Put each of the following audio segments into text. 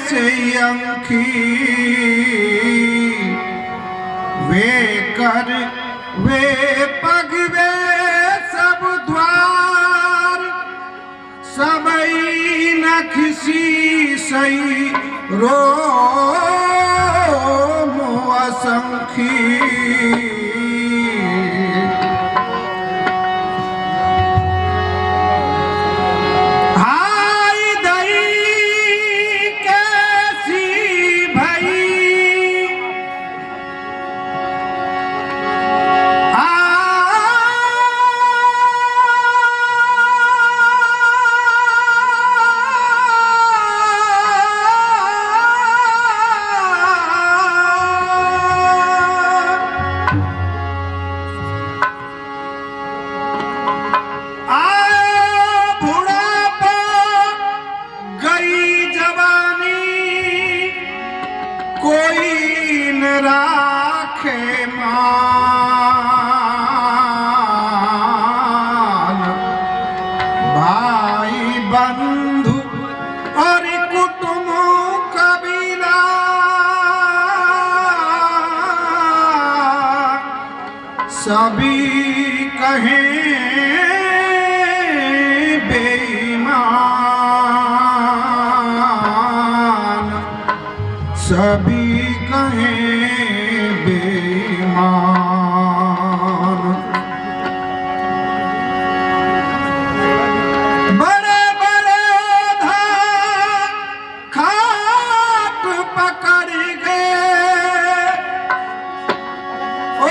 से अंखी वे कर वे पग वे सब द्वार सबई न किसी सही रो असंखी कोई न राखे मान भाई बंधु और कुटुंब कबीला सभी कहें बेईमान सभी कहें बेईमान बड़े बड़े खाट पकड़ गए ओ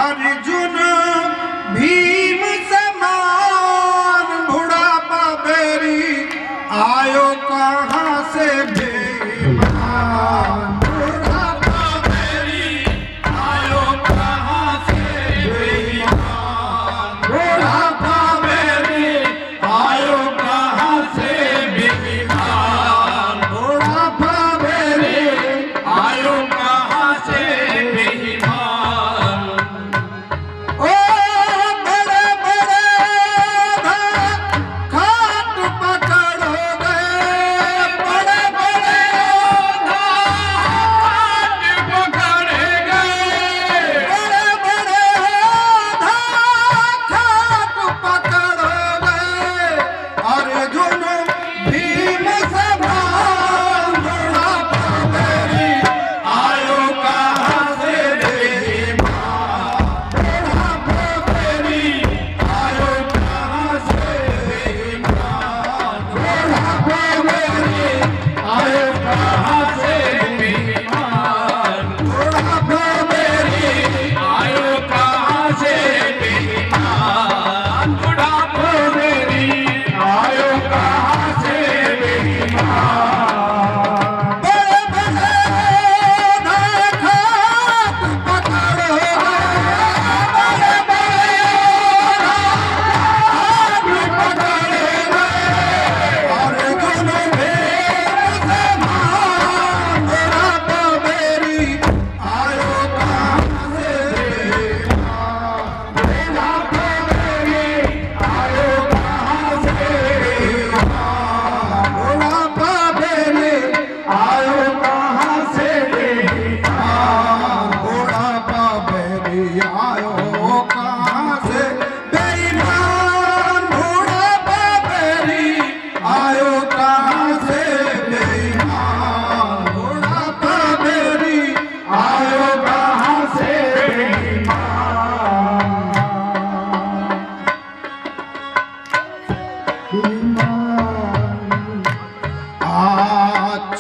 अर्जुन भीम समान बुढ़ापा बेरी आयो कहाँ से बेईमान बुढ़ापा बेरी आयो कहाँ से बेईमान बुढ़ापा बेरी आयो कहाँ से बेईमान बुढ़ापा बेरी आयो कहाँ से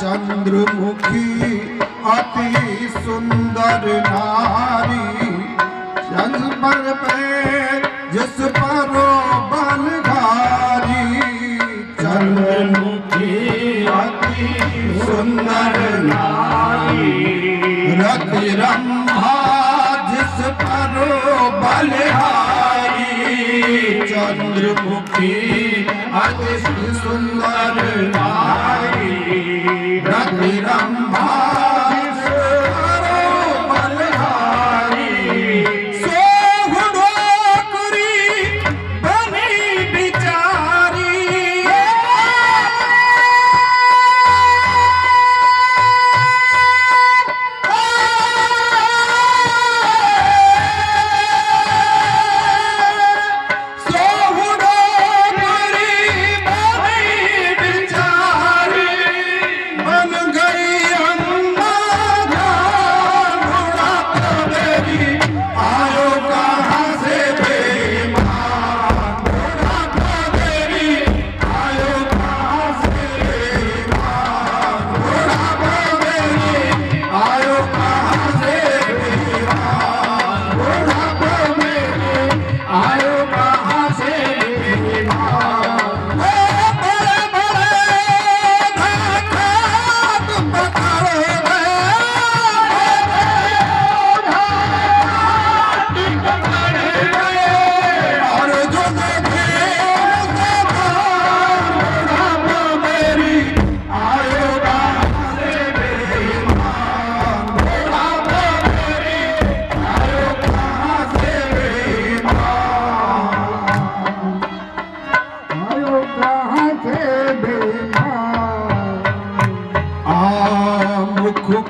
चंद्रमुखी अति सुंदर नारी जस पर जिस पर बलधारी चंद्रमुखी अति सुंदर नारी रति रंभा जिस पर बलिहारी चंद्रमुखी अति सुंदर नारी रतिरंभा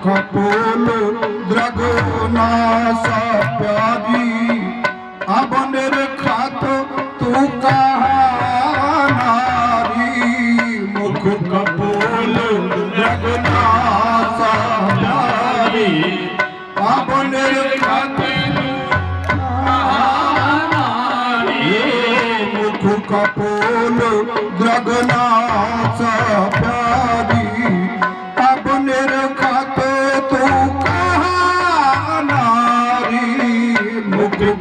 कपोल द्रगनासा प्यारी अब खात तू कहाँ नारी मुख कपोल द्रगनासा प्यारी अब खात मुख कपोल द्रगनासा प्यारी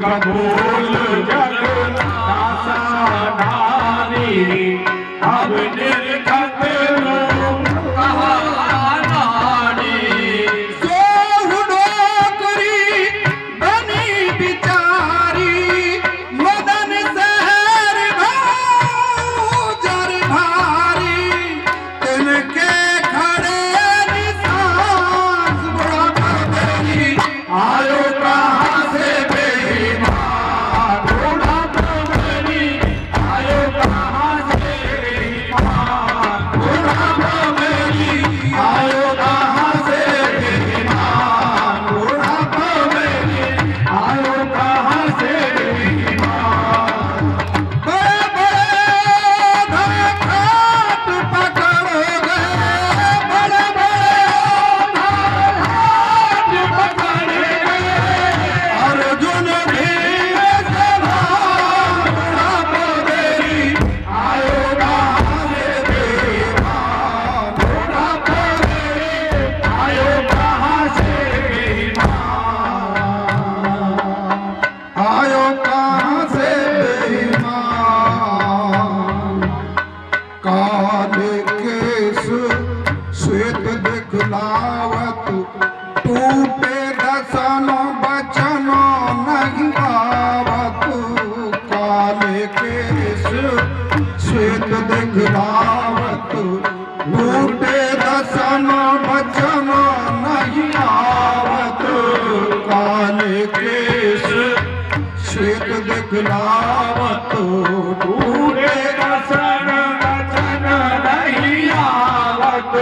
कबूल जगन्नासा नारी अब निर्खत कहाँ नारी सोहु नौकरी बनी बिचारी मदन शहर भौजर भारी तिनके खड़े निशान बुढ़ा देवी आयो कहाँ से दिखलावत टूटे दसनो बचनो नहीं आवत काले केस श्वेत दिखलावत टूटे दसनो बचनो नहीं आवत काले केस श्वेत दिखलावत टूटे दसनो बचनो नहीं आवत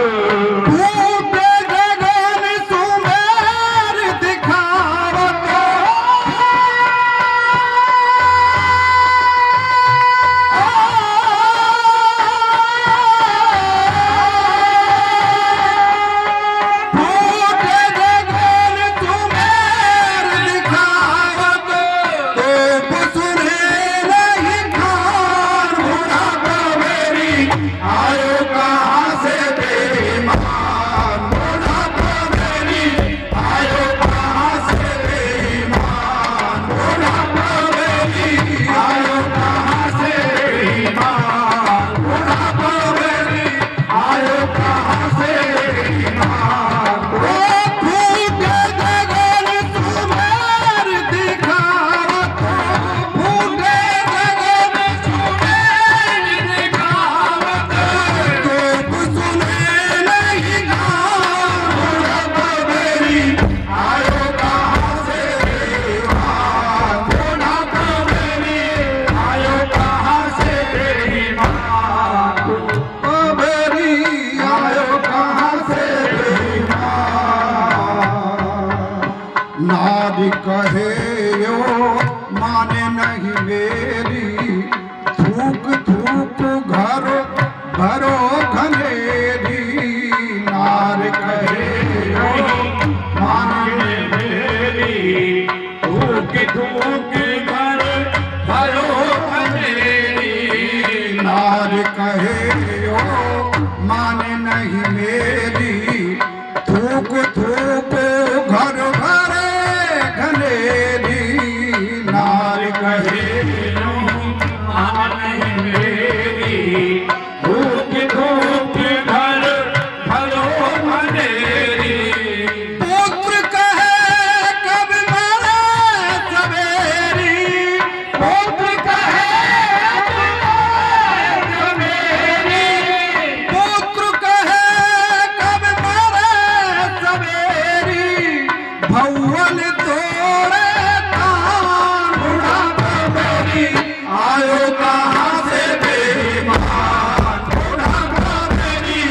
नहीं मेरी थूक थूक घर भरो घनेरी नार कहे मान मेरी थूक थूक घर भरो घनेरी नार कहे मान नहीं मेरी थूक थूक घर भरे घनेरी नार कहे मान मेरी थूक थूक घर भरो घनेरी पुत्र कहे कब मरे सवेरी पुत्र कहे मेरी पुत्र कहे कब मरे सवेरी भवन तोड़े कान बुढ़ापा मेरी आयो कहाँ से बेईमान बुढ़ापा मेरी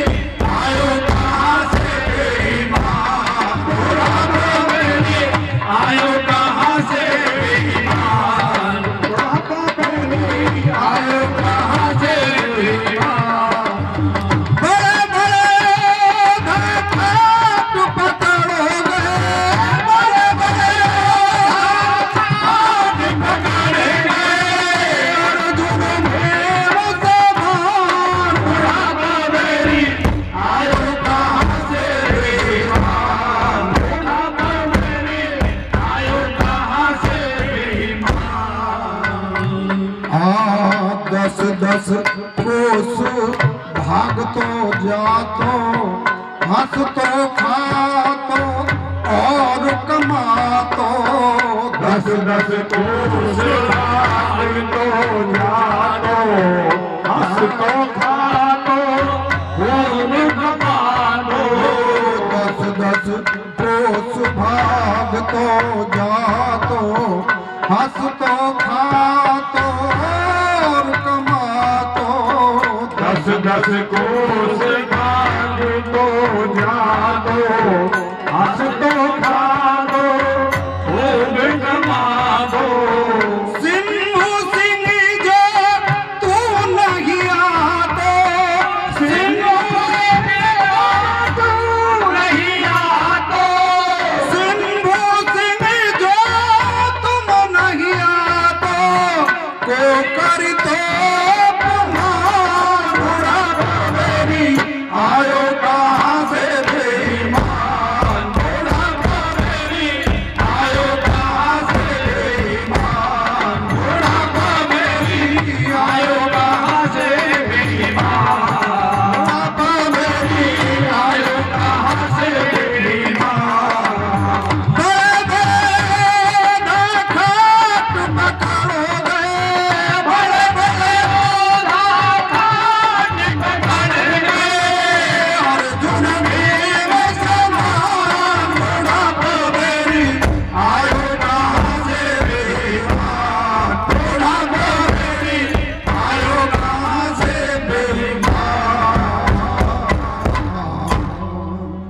आयो कहाँ से बेईमान बुढ़ापा मेरी आयो कहाँ से बेईमान बुढ़ापा मेरी आयो कहाँ से बड़े बड़े हाथ पकड़ोगे बड़े बड़े हाथ पकड़ेंगे अर्जुन मेरा समान बुढ़ापा मेरी आयो कहाँ से बेईमान बुढ़ापा मेरी आयो कहाँ से बेईमान 10 कोस भागतो जातो हंसतो खातो और कमातो 10 कोस भागतो जातो हंसतो खातो और कमातो 10 कोस भागतो जातो हंसतो खातो और कमातो 10 कोस